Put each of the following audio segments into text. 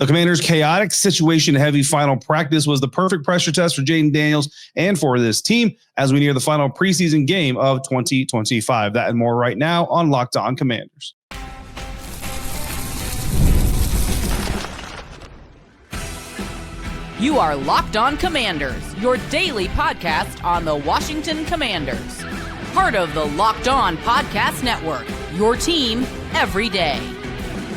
The Commanders' chaotic situation-heavy final practice was the perfect pressure test for Jayden Daniels and for this team as we near the final preseason game of 2025. That and more right now on Locked On Commanders. You are Locked On Commanders, your daily podcast on the Washington Commanders. Part of the Locked On Podcast Network, your team every day.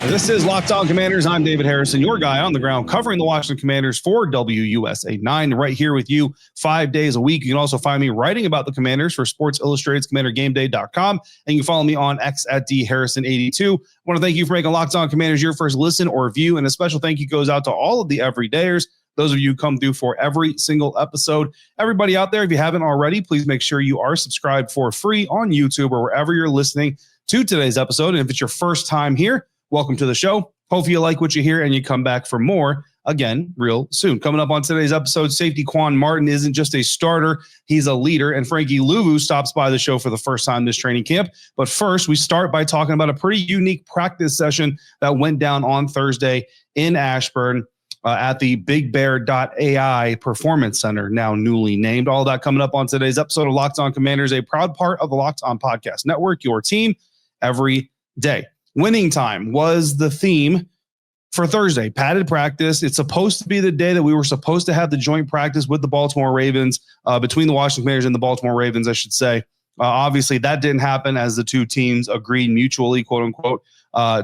This is Locked On Commanders. I'm David Harrison, your guy on the ground covering the Washington Commanders for WUSA 9, right here with you 5 days a week. You can also find me writing about the Commanders for Sports Illustrated's CommanderGameDay.com, and you can follow me on X at DHarrison82. I want to thank you for making Locked On Commanders your first listen or view, and a special thank you goes out to all of the everydayers, those of you who come through for every single episode. Everybody out there, if you haven't already, please make sure you are subscribed for free on YouTube or wherever you're listening to today's episode. And if it's your first time here, welcome to the show. Hopefully you like what you hear and you come back for more again real soon. Coming up on today's episode, safety Quan Martin isn't just a starter, he's a leader. And Frankie Luvu stops by the show for the first time this training camp. But first, we start by talking about a pretty unique practice session that went down on Thursday in Ashburn at the BigBear.ai Performance Center, now newly named. All that coming up on today's episode of Locked On Commanders, a proud part of the Locked On Podcast Network, your team every day. Winning time was the theme for Thursday. Padded practice. It's supposed to be the day that we were supposed to have the joint practice with the Baltimore Ravens, between the Washington Commanders and the Baltimore Ravens, I should say. Obviously, that didn't happen as the two teams agreed mutually, quote unquote,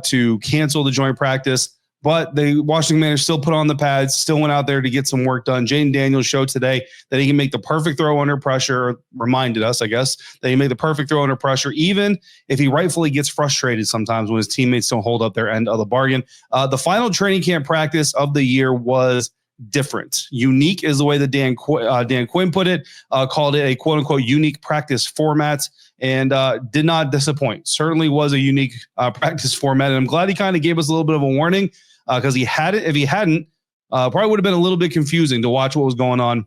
to cancel the joint practice. But the Washington Commanders still put on the pads, still went out there to get some work done. Jayden Daniels showed today that he can make the perfect throw under pressure, reminded us, I guess, that he made the perfect throw under pressure, even if he rightfully gets frustrated sometimes when his teammates don't hold up their end of the bargain. The final training camp practice of the year was different. Unique is the way that Dan Quinn put it, called it a quote-unquote unique practice format, and did not disappoint. Certainly was a unique practice format, and I'm glad he kind of gave us a little bit of a warning, because if he hadn't, probably would have been a little bit confusing to watch what was going on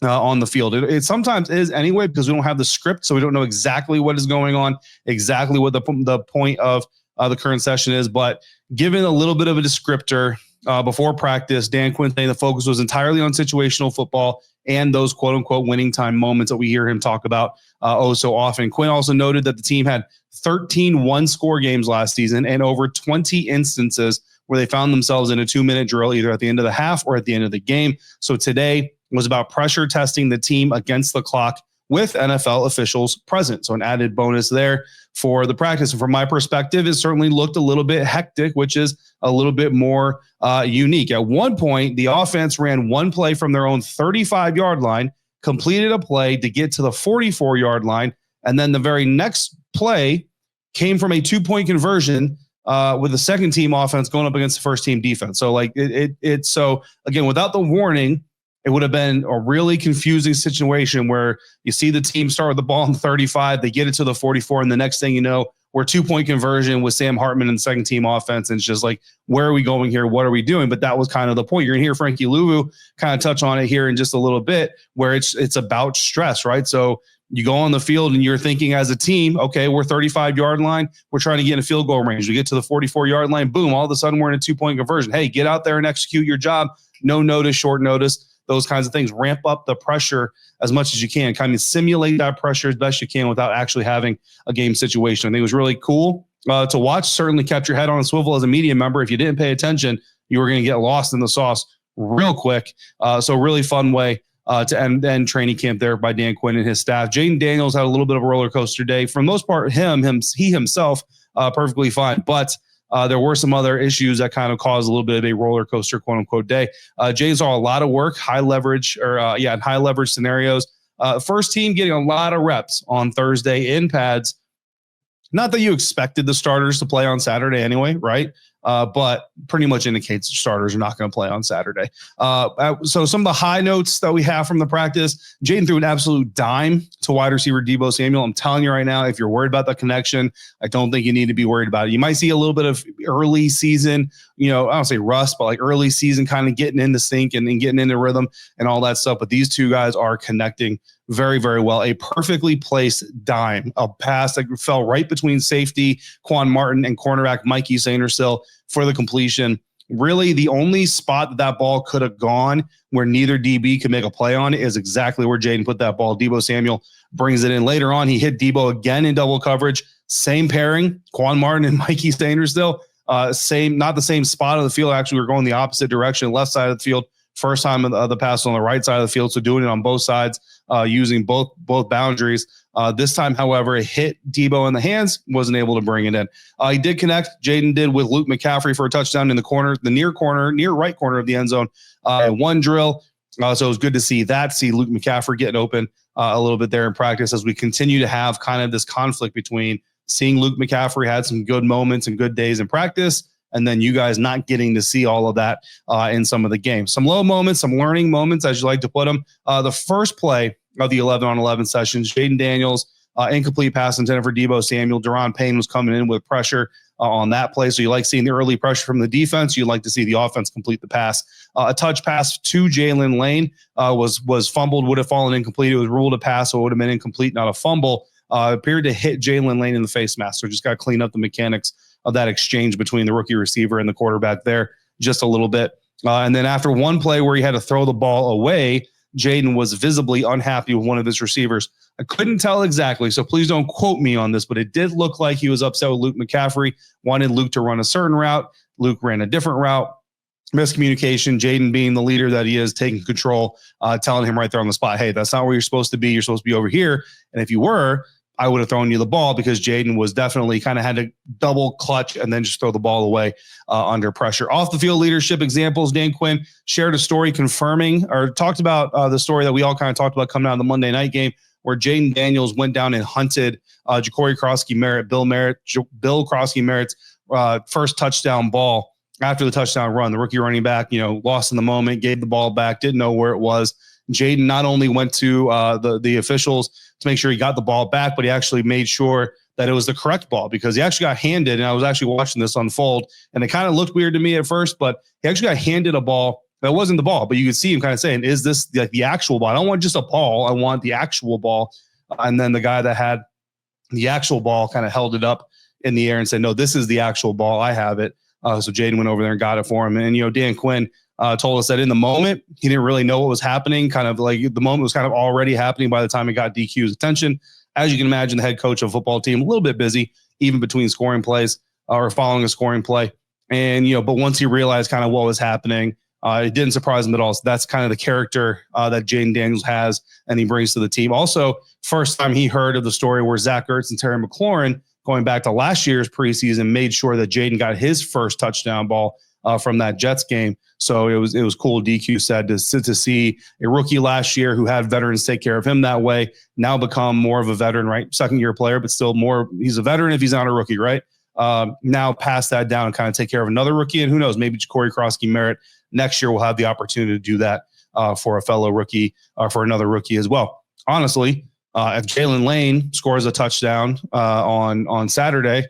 the field. It sometimes is anyway, because we don't have the script, so we don't know exactly what is going on, exactly what the point of the current session is. But given a little bit of a descriptor before practice, Dan Quinn saying the focus was entirely on situational football and those quote-unquote winning time moments that we hear him talk about so often. Quinn also noted that the team had 13 one-score games last season and over 20 instances where they found themselves in a 2-minute drill, either at the end of the half or at the end of the game. So today was about pressure testing the team against the clock with NFL officials present. So an added bonus there for the practice. And from my perspective, it certainly looked a little bit hectic, which is a little bit more unique. At one point, the offense ran one play from their own 35-yard line, completed a play to get to the 44-yard line, and then the very next play came from a 2-point conversion with the second team offense going up against the first team defense. So so again, without the warning, it would have been a really confusing situation where you see the team start with the ball in 35, they get it to the 44, and the next thing you know, we're 2-point conversion with Sam Hartman and the second team offense. And it's just like, where are we going here? What are we doing? But that was kind of the point. You're going to hear Frankie Luvu kind of touch on it here in just a little bit, where it's about stress, right? So you go on the field and you're thinking as a team, okay, we're 35-yard line. We're trying to get in a field goal range. We get to the 44-yard line. Boom. All of a sudden we're in a 2-point conversion. Hey, get out there and execute your job. No notice, short notice, those kinds of things. Ramp up the pressure as much as you can. Kind of simulate that pressure as best you can without actually having a game situation. I think it was really cool to watch. Certainly kept your head on a swivel as a media member. If you didn't pay attention, you were going to get lost in the sauce real quick. So really fun way to end training camp there by Dan Quinn and his staff. Jayden Daniels had a little bit of a roller coaster day. For the most part, he himself, perfectly fine. But there were some other issues that kind of caused a little bit of a roller coaster, quote unquote, day. Jay saw a lot of work, high leverage scenarios. First team getting a lot of reps on Thursday in pads. Not that you expected the starters to play on Saturday anyway, right? But pretty much indicates the starters are not going to play on Saturday. So some of the high notes that we have from the practice, Jayden threw an absolute dime to wide receiver Deebo Samuel. I'm telling you right now, if you're worried about the connection, I don't think you need to be worried about it. You might see a little bit of early season, I don't say rust, but like early season kind of getting into sync and getting into rhythm and all that stuff. But these two guys are connecting very, very well. A perfectly placed dime, a pass that fell right between safety Quan Martin and cornerback Mikey Saintersill for the completion. really the only spot that ball could have gone where neither DB could make a play on it is exactly where Jayden put that ball. Deebo Samuel brings it in. Later on, he hit Deebo again in double coverage. Same pairing, Quan Martin and Mikey Sainrisville. Not the same spot of the field. Actually, we're going the opposite direction, left side of the field. First time the pass on the right side of the field, so doing it on both sides, using both boundaries. This time, however, it hit Deebo in the hands, wasn't able to bring it in. He did connect. Jayden did with Luke McCaffrey for a touchdown in the corner, the near right corner of the end zone. One drill. So it was good to see Luke McCaffrey getting open a little bit there in practice as we continue to have kind of this conflict between seeing Luke McCaffrey had some good moments and good days in practice, and then you guys not getting to see all of that in some of the games. Some low moments, some learning moments, as you like to put them. The first play of the 11-on-11 sessions, Jayden Daniels, incomplete pass intended for Deebo Samuel. Deron Payne was coming in with pressure on that play. So you like seeing the early pressure from the defense. You like to see the offense complete the pass. A touch pass to Jaylen Lane was fumbled, would have fallen incomplete. It was ruled a pass, so it would have been incomplete, not a fumble. Appeared to hit Jaylen Lane in the face mask. So just got to clean up the mechanics of that exchange between the rookie receiver and the quarterback there just a little bit. And then after one play where he had to throw the ball away, Jayden was visibly unhappy with one of his receivers. I couldn't tell exactly, so please don't quote me on this, but it did look like he was upset with Luke McCaffrey, wanted Luke to run a certain route. Luke ran a different route. Miscommunication, Jayden being the leader that he is, taking control, telling him right there on the spot, hey, that's not where you're supposed to be. You're supposed to be over here. And if you were, I would have thrown you the ball, because Jayden was definitely kind of had to double clutch and then just throw the ball away under pressure. Off the field leadership examples, Dan Quinn shared a story confirming, or talked about the story that we all kind of talked about coming out of the Monday night game, where Jayden Daniels went down and hunted Ja'Cory Crosky-Merritt, Bill Crosky-Merritt's first touchdown ball after the touchdown run. The rookie running back, lost in the moment, gave the ball back, didn't know where it was. Jayden not only went to the officials to make sure he got the ball back, but he actually made sure that it was the correct ball, because he actually got handed, and I was actually watching this unfold, and it kind of looked weird to me at first, but he actually got handed a ball that wasn't the ball, but you could see him kind of saying, is this the actual ball? I don't want just a ball. I want the actual ball. And then the guy that had the actual ball kind of held it up in the air and said, no, this is the actual ball. I have it. So Jayden went over there and got it for him. And, Dan Quinn told us that in the moment, he didn't really know what was happening. Kind of like the moment was kind of already happening by the time it got DQ's attention. As you can imagine, the head coach of a football team, a little bit busy, even between scoring plays or following a scoring play. And, but once he realized kind of what was happening, it didn't surprise him at all. So that's kind of the character that Jayden Daniels has and he brings to the team. Also, first time he heard of the story where Zach Ertz and Terry McLaurin, going back to last year's preseason, made sure that Jayden got his first touchdown ball from that Jets game. So it was cool, DQ said, to see a rookie last year who had veterans take care of him that way, now become more of a veteran, right? Second-year player, but still more, he's a veteran if he's not a rookie, right? Now pass that down and kind of take care of another rookie. And who knows, maybe Ja'Cory Crosky-Merritt next year will have the opportunity to do that for a fellow rookie or for another rookie as well. Honestly, if Jaylen Lane scores a touchdown on Saturday,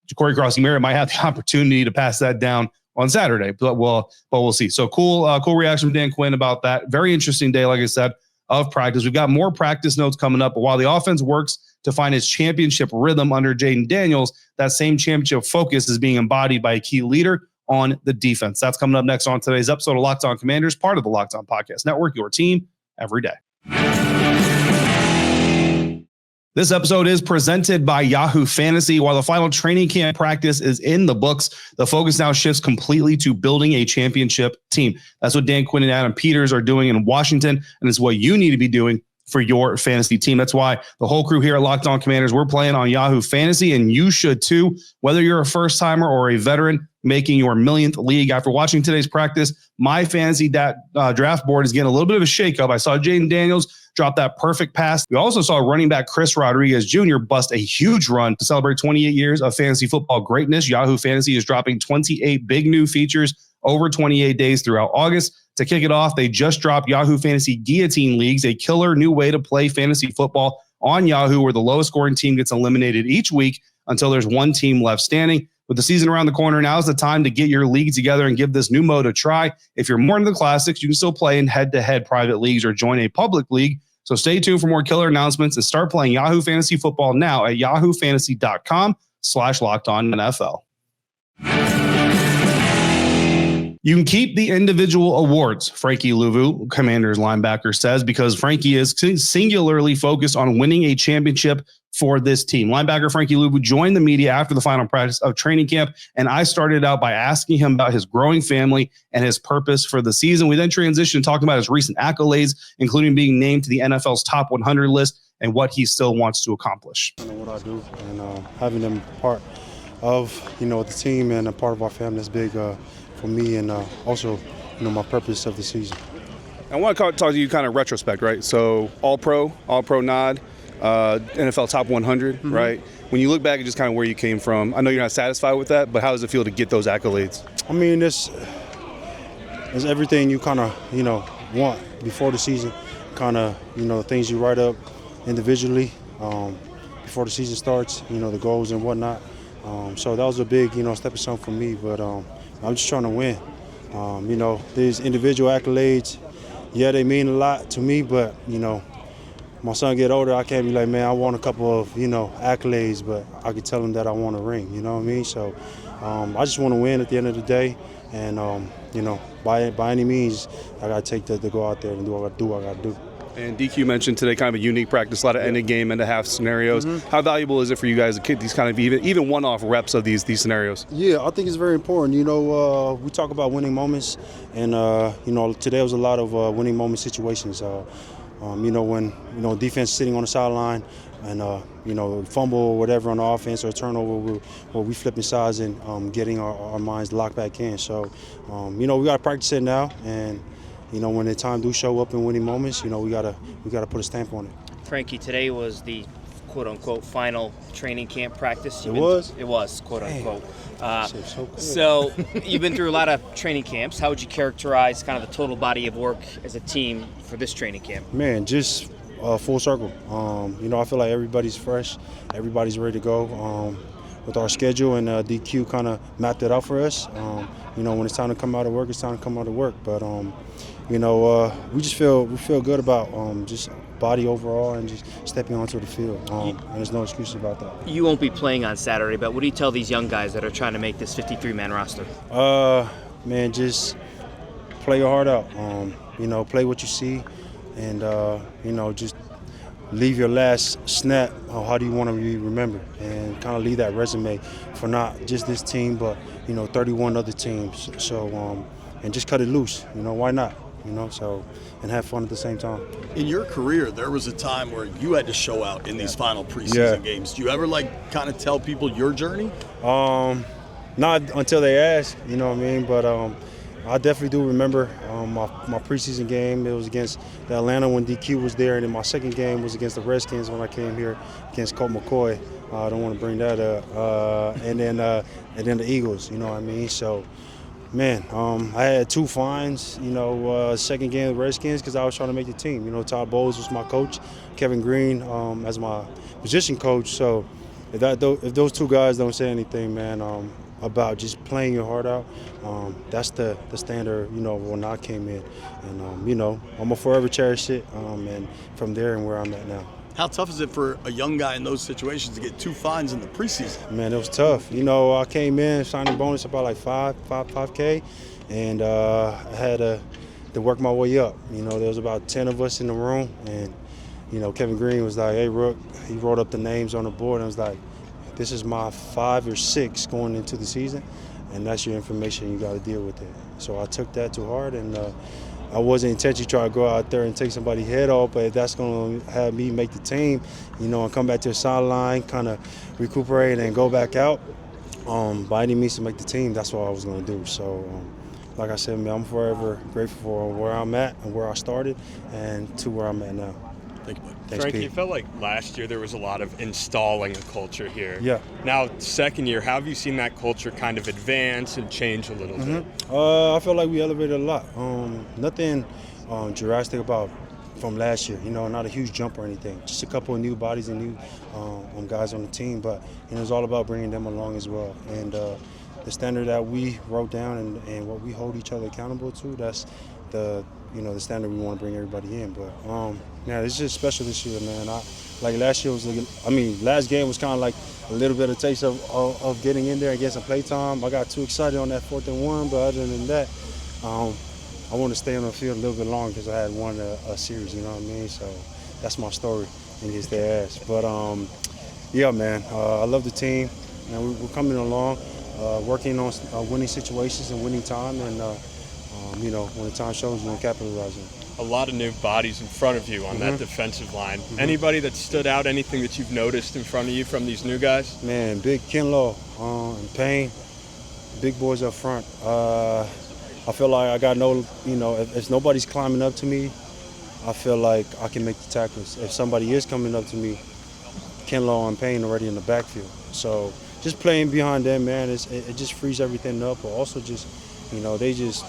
Ja'Cory Crosky-Merritt might have the opportunity to pass that down on Saturday, but we'll see. So cool reaction from Dan Quinn about that. Very interesting day, like I said, of practice. We've got more practice notes coming up, but while the offense works to find its championship rhythm under Jayden Daniels, that same championship focus is being embodied by a key leader on the defense. That's coming up next on today's episode of Locked On Commanders, part of the Locked On Podcast Network, your team every day. This episode is presented by Yahoo Fantasy. While the final training camp practice is in the books, the focus now shifts completely to building a championship team. That's what Dan Quinn and Adam Peters are doing in Washington, and it's what you need to be doing for your fantasy team. That's why the whole crew here at Locked On Commanders, we're playing on Yahoo Fantasy, and you should too. Whether you're a first-timer or a veteran making your millionth league, after watching today's practice, my fantasy draft board is getting a little bit of a shakeup. I saw Jayden Daniels drop that perfect pass. We also saw running back Chris Rodriguez Jr. bust a huge run to celebrate 28 years of fantasy football greatness. Yahoo Fantasy is dropping 28 big new features over 28 days throughout August. To kick it off, they just dropped Yahoo Fantasy Guillotine Leagues, a killer new way to play fantasy football on Yahoo, where the lowest scoring team gets eliminated each week until there's one team left standing. With the season around the corner, now's the time to get your league together and give this new mode a try. If you're more into the classics, you can still play in head-to-head private leagues or join a public league. So stay tuned for more killer announcements and start playing Yahoo Fantasy Football now at yahoofantasy.com/LockedOnNFL. You can keep the individual awards, Frankie Luvu, Commanders linebacker, says, because Frankie is singularly focused on winning a championship for this team. Linebacker Frankie Luvu joined the media after the final practice of training camp, and I started out by asking him about his growing family and his purpose for the season. We then transitioned to talking about his recent accolades, including being named to the NFL's top 100 list and what he still wants to accomplish. I know what I do, and having them part of, the team and a part of our family is big for me, and also, my purpose of the season. I want to talk to you kind of retrospect, right? So all-pro nod, NFL top 100, right? When you look back at just kind of where you came from, I know you're not satisfied with that, but how does it feel to get those accolades? I mean, it's everything you kind of, want before the season, kind of, things you write up individually before the season starts, the goals and whatnot. So that was a big, stepping stone for me, but I'm just trying to win. These individual accolades, yeah, they mean a lot to me, but, my son get older, I can't be like, man, I want a couple of, accolades, but I can tell him that I want a ring, you know what I mean? So I just want to win at the end of the day, and, by any means, I got to take that to go out there and do what I got to do. And DQ mentioned today kind of a unique practice, a lot of end of game, end of half scenarios. How valuable is it for you guys to get these kind of even one-off reps of these scenarios? Yeah, I think it's very important. We talk about winning moments, and today was a lot of winning moment situations. When defense sitting on the sideline, and fumble or whatever on the offense or a turnover, where we flipping sides and getting our minds locked back in. So, we got to practice it now, and when the time do show up in winning moments, we gotta put a stamp on it. Frankie, today was the quote-unquote final training camp practice. It was, quote-unquote. So you've been through a lot of training camps. How would you characterize kind of the total body of work as a team for this training camp? Man, just full circle. I feel like everybody's fresh. Everybody's ready to go. With our schedule, and DQ kind of mapped it out for us. When it's time to come out of work, it's time to come out of work. But we just feel good about just body overall and just stepping onto the field. And there's no excuse about that. You won't be playing on Saturday, but what do you tell these young guys that are trying to make this 53-man roster? Man, just play your heart out. Play what you see, and just leave your last snap. How do you want to be remembered? And kind of leave that resume for not just this team, but 31 other teams. So and just cut it loose. Why not? And have fun at the same time. In your career, there was a time where you had to show out in these final preseason games. Do you ever kind of tell people your journey? Not until they ask, you know what I mean? But I definitely do remember my preseason game. It was against the Atlanta when DQ was there, and then my second game was against the Redskins when I came here against Colt McCoy. I don't want to bring that up. And then the Eagles, you know what I mean? So, man, I had 2 fines, second game of the Redskins because I was trying to make the team. Todd Bowles was my coach, Kevin Green as my position coach. So if those 2 guys don't say anything, man, about just playing your heart out, that's the standard, when I came in. And, I'm going to forever cherish it, and from there and where I'm at now. How tough is it for a young guy in those situations to get 2 fines in the preseason? Man, it was tough. I came in, signing bonus about like $5K, and I had to work my way up. There was about 10 of us in the room, and, Kevin Green was like, hey, Rook, he wrote up the names on the board, and I was like, this is my 5 or 6 going into the season, and that's your information. You got to deal with it. So I took that to heart, and I wasn't intentionally trying to go out there and take somebody's head off, but if that's going to have me make the team, and come back to the sideline, kind of recuperate and go back out, by any means to make the team, that's what I was going to do. So, like I said, man, I'm forever grateful for where I'm at and where I started and to where I'm at now. Thank you, bud. Thanks, Frankie, Pete. it felt like last year there was a lot of installing a culture here. Yeah. Now, second year, how have you seen that culture kind of advance and change a little bit? I feel like we elevated a lot. Nothing drastic about from last year, not a huge jump or anything. Just a couple of new bodies and new guys on the team, but it's all about bringing them along as well. And the standard that we wrote down and what we hold each other accountable to, that's the standard we want to bring everybody in. But it's just special this year, man. Last year was, last game was kind of like a little bit of taste of getting in there and getting some play time. I got too excited on that 4th and 1, but other than that, I want to stay on the field a little bit longer because I had won a series, you know what I mean? So that's my story against their ass. But, yeah, man, I love the team. And we're coming along, working on winning situations and winning time. And, you know, when the time shows, we're going to capitalize on it. A lot of new bodies in front of you on that defensive line. Anybody that stood out, anything that you've noticed in front of you from these new guys? Man, big Kinlaw and Payne, big boys up front. I feel like I got no, you know, if nobody's climbing up to me, I feel like I can make the tackles. If somebody is coming up to me, Kinlaw and Payne already in the backfield. So just playing behind them, man, it just frees everything up. But also just, you know, they're just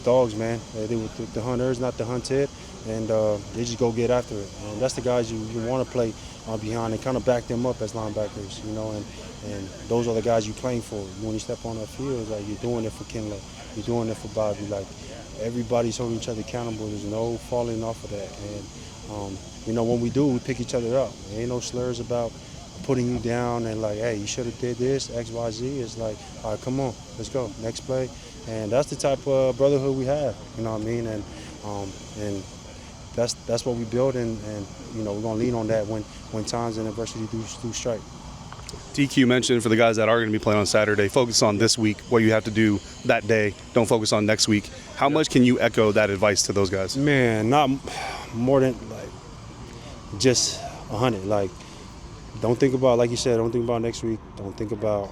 dogs, man. They were the hunters, not the hunted, and they just go get after it. And that's the guys you want to play behind and kind of back them up as linebackers, you know. And those are the guys you're playing for. When you step on that field, it's like you're doing it for Kinlaw, you're doing it for Bobby. Like everybody's holding each other accountable. There's no falling off of that. And you know, when we do, we pick each other up. There ain't no slurs about putting you down and like, hey, you should have did this, X, Y, Z. It's like, all right, come on, let's go, next play. And that's the type of brotherhood we have, you know what I mean? And that's what we build, and you know, we're gonna lean on that when times and adversity do strike. DQ mentioned for the guys that are going to be playing on Saturday, focus on this week, what you have to do that day. Don't focus on next week. How much can you echo that advice to those guys? Man, not more than like just 100. Like, don't think about, like you said, don't think about next week. Don't think about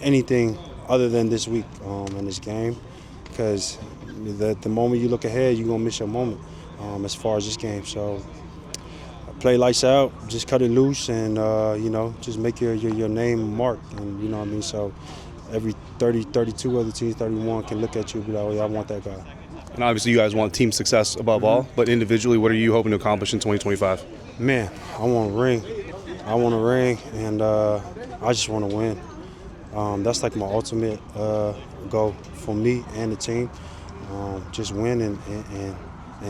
anything other than this week in this game, because the moment you look ahead, you're gonna miss your moment as far as this game. So play lights out, just cut it loose, and you know, just make your name marked, and you know what I mean. So every 30, 32 other teams, 31 can look at you and be like, oh yeah, I want that guy. And obviously you guys want team success above all, but individually, what are you hoping to accomplish in 2025? Man, I want a ring. I want a ring, and I just want to win. That's like my ultimate goal for me and the team. Just win and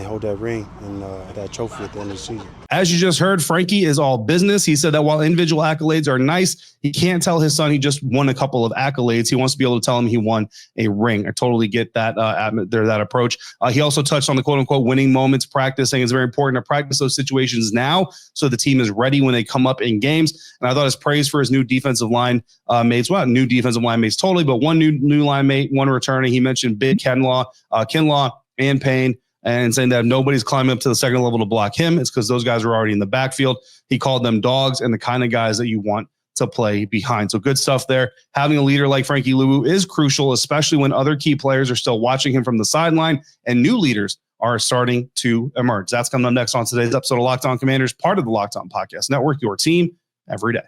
hold that ring and that trophy at the end of the season. As you just heard, Frankie is all business. He said that while individual accolades are nice, he can't tell his son he just won a couple of accolades. He wants to be able to tell him he won a ring. I totally get that that approach. He also touched on the quote-unquote winning moments practice, saying it's very important to practice those situations now so the team is ready when they come up in games. And I thought his praise for his new defensive line mates, well, new defensive line mates totally, but one new line mate, one returning. He mentioned Big Kinlaw and Payne, and saying that if nobody's climbing up to the second level to block him, it's because those guys are already in the backfield. He called them dogs and the kind of guys that you want to play behind. So good stuff there. Having a leader like Frankie Luvu is crucial, especially when other key players are still watching him from the sideline and new leaders are starting to emerge. That's coming up next on today's episode of Locked On Commanders, part of the Locked On Podcast Network, your team every day.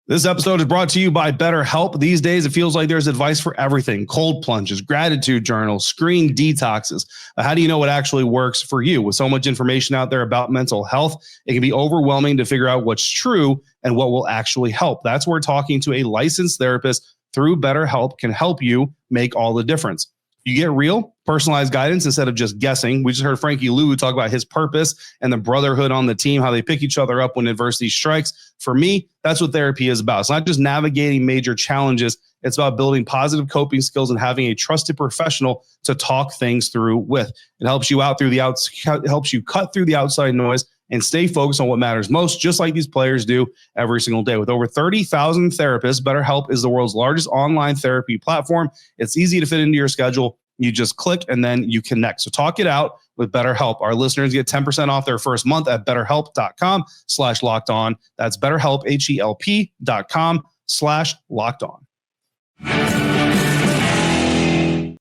This episode is brought to you by BetterHelp. These days, it feels like there's advice for everything. Cold plunges, gratitude journals, screen detoxes. How do you know what actually works for you? With so much information out there about mental health, it can be overwhelming to figure out what's true and what will actually help. That's where talking to a licensed therapist through BetterHelp can help you make all the difference. You get real, personalized guidance instead of just guessing. We just heard Frankie Luvu talk about his purpose and the brotherhood on the team, how they pick each other up when adversity strikes. For me, that's what therapy is about. It's not just navigating major challenges. It's about building positive coping skills and having a trusted professional to talk things through with. It helps you out through helps you cut through the outside noise and stay focused on what matters most, just like these players do every single day. With over 30,000 therapists, BetterHelp is the world's largest online therapy platform. It's easy to fit into your schedule. You just click and then you connect. So talk it out with BetterHelp. Our listeners get 10% off their first month at BetterHelp.com/lockedon. That's BetterHelp, HELP.com/lockedon.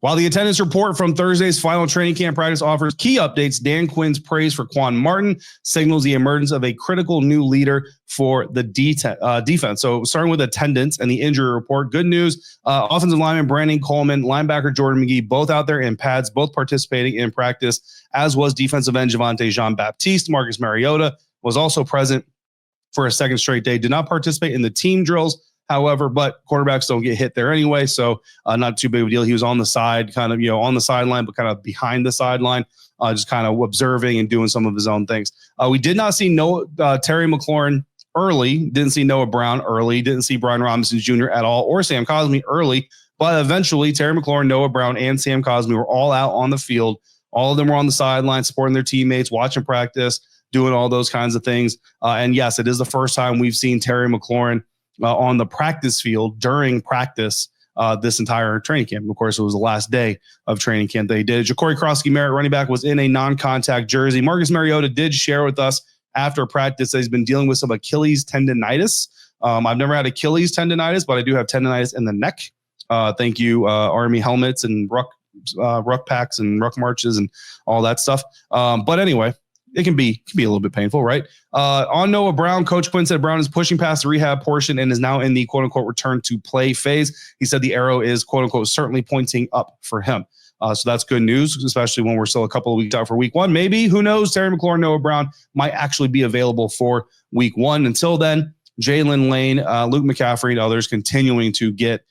While the attendance report from Thursday's final training camp practice offers key updates, Dan Quinn's praise for Quan Martin signals the emergence of a critical new leader for the defense. So starting with attendance and the injury report, good news, offensive lineman Brandon Coleman, linebacker Jordan McGee, both out there in pads, both participating in practice, as was defensive end Javonte Jean-Baptiste. Marcus Mariota was also present for a second straight day, did not participate in the team drills, however, but quarterbacks don't get hit there anyway, so not too big of a deal. He was on the side, kind of, on the sideline, but kind of behind the sideline, just kind of observing and doing some of his own things. We did not see Terry McLaurin early. Didn't see Noah Brown early. Didn't see Brian Robinson Jr. at all, or Sam Cosmi early. But eventually, Terry McLaurin, Noah Brown, and Sam Cosmi were all out on the field. All of them were on the sideline supporting their teammates, watching practice, doing all those kinds of things. And yes, it is the first time we've seen Terry McLaurin on the practice field during practice this entire training camp. Of course, it was the last day of training camp they did. Ja'Cory Krosky-Merritt, running back, was in a non-contact jersey. Marcus Mariota did share with us after practice that he's been dealing with some Achilles tendonitis. I've never had Achilles tendonitis, but I do have tendonitis in the neck. Thank you, Army helmets and ruck packs and ruck marches and all that stuff. But anyway, it can be a little bit painful, right? On Noah Brown, Coach Quinn said Brown is pushing past the rehab portion and is now in the quote-unquote return to play phase. He said the arrow is quote-unquote certainly pointing up for him. So that's good news, especially when we're still a couple of weeks out for week one. Maybe, who knows, Terry McLaurin, Noah Brown might actually be available for week one. Until then, Jalen Lane, Luke McCaffrey, and others continuing to get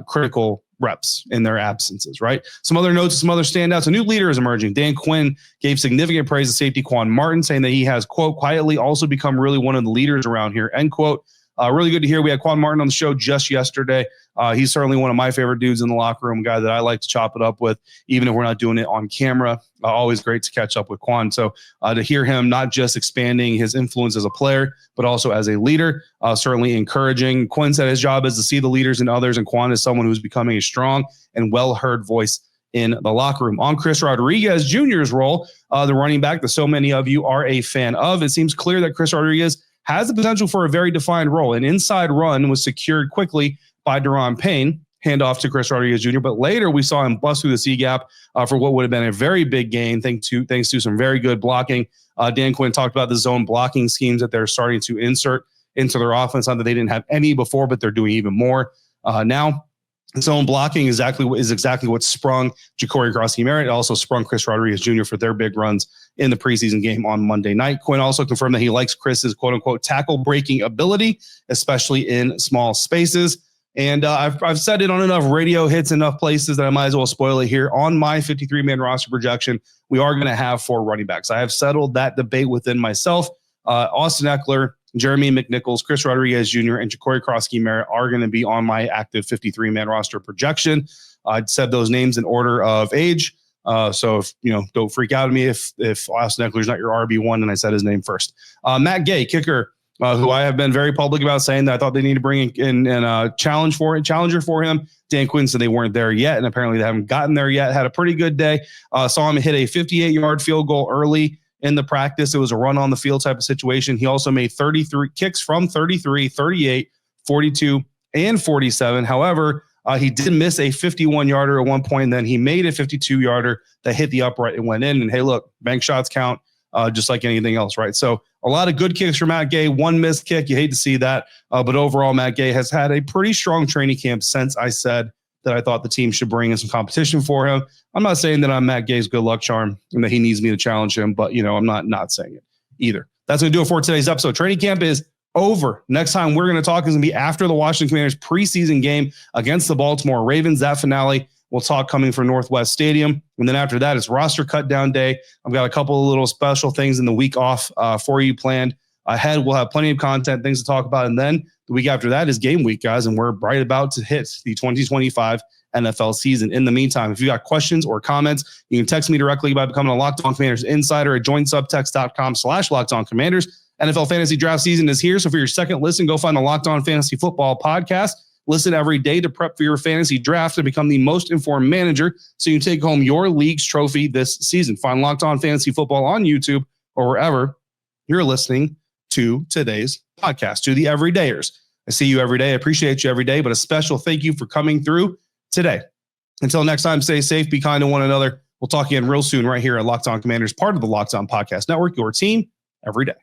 critical reps in their absences, right? Some other notes, some other standouts. A new leader is emerging. Dan Quinn gave significant praise to safety Quan Martin, saying that he has, quote, quietly also become really one of the leaders around here, end quote. Really good to hear. We had Quan Martin on the show just yesterday. He's certainly one of my favorite dudes in the locker room, a guy that I like to chop it up with, even if we're not doing it on camera. Always great to catch up with Quan. So to hear him not just expanding his influence as a player, but also as a leader, certainly encouraging. Quinn said his job is to see the leaders in others, and Quan is someone who's becoming a strong and well-heard voice in the locker room. On Chris Rodriguez Jr.'s role, the running back that so many of you are a fan of, it seems clear that Chris Rodriguez has the potential for a very defined role. An inside run was secured quickly by Daron Payne, handoff to Chris Rodriguez Jr., but later we saw him bust through the C-gap for what would have been a very big gain, thanks to some very good blocking. Dan Quinn talked about the zone blocking schemes that they're starting to insert into their offense. Not that they didn't have any before, but they're doing even more now. Zone blocking is exactly what sprung Ja'Cory Krosky-Merritt. It also sprung Chris Rodriguez Jr. for their big runs in the preseason game on Monday night. Quinn also confirmed that he likes Chris's quote-unquote tackle breaking ability, especially in small spaces. And I've said it on enough radio hits, enough places that I might as well spoil it here. On my 53-man roster projection, we are going to have 4 running backs. I have settled that debate within myself. Austin Eckler, Jeremy McNichols, Chris Rodriguez Jr., and Ja'Cory Krosky-Merritt are going to be on my active 53-man roster projection. I'd said those names in order of age. So if don't freak out at me if Austin Eckler is not your RB1 and I said his name first. Matt Gay, kicker, who I have been very public about saying that I thought they need to bring in a challenger for him. Dan Quinn said they weren't there yet, and apparently they haven't gotten there yet. Had a pretty good day. Saw him hit a 58-yard field goal early in the practice. It was a run on the field type of situation. He also made 33 kicks from 33, 38, 42, and 47. However, he did miss a 51-yarder at one point, and then he made a 52-yarder that hit the upright and went in. And hey, look, bank shots count just like anything else, right? So a lot of good kicks for Matt Gay. One missed kick. You hate to see that. But overall, Matt Gay has had a pretty strong training camp since I said that I thought the team should bring in some competition for him. I'm not saying that I'm Matt Gay's good luck charm and that he needs me to challenge him, but I'm not saying it either. That's going to do it for today's episode. Training camp is over. Next time we're going to talk is going to be after the Washington Commanders preseason game against the Baltimore Ravens. That finale we'll talk coming from Northwest Stadium. And then after that, it's roster cut down day. I've got a couple of little special things in the week off for you planned ahead. We'll have plenty of content, things to talk about. And then the week after that is game week, guys. And we're right about to hit the 2025 NFL season. In the meantime, if you got questions or comments, you can text me directly by becoming a Locked On Commanders insider at joinsubtext.com/LockedOnCommanders. NFL fantasy draft season is here. So for your second listen, go find the Locked On Fantasy Football podcast. Listen every day to prep for your fantasy draft and become the most informed manager so you can take home your league's trophy this season. Find Locked On Fantasy Football on YouTube or wherever you're listening to today's podcast. To the everydayers, I see you every day. I appreciate you every day, but a special thank you for coming through today. Until next time, stay safe, be kind to one another. We'll talk again real soon right here at Locked On Commanders, part of the Locked On Podcast Network, your team every day.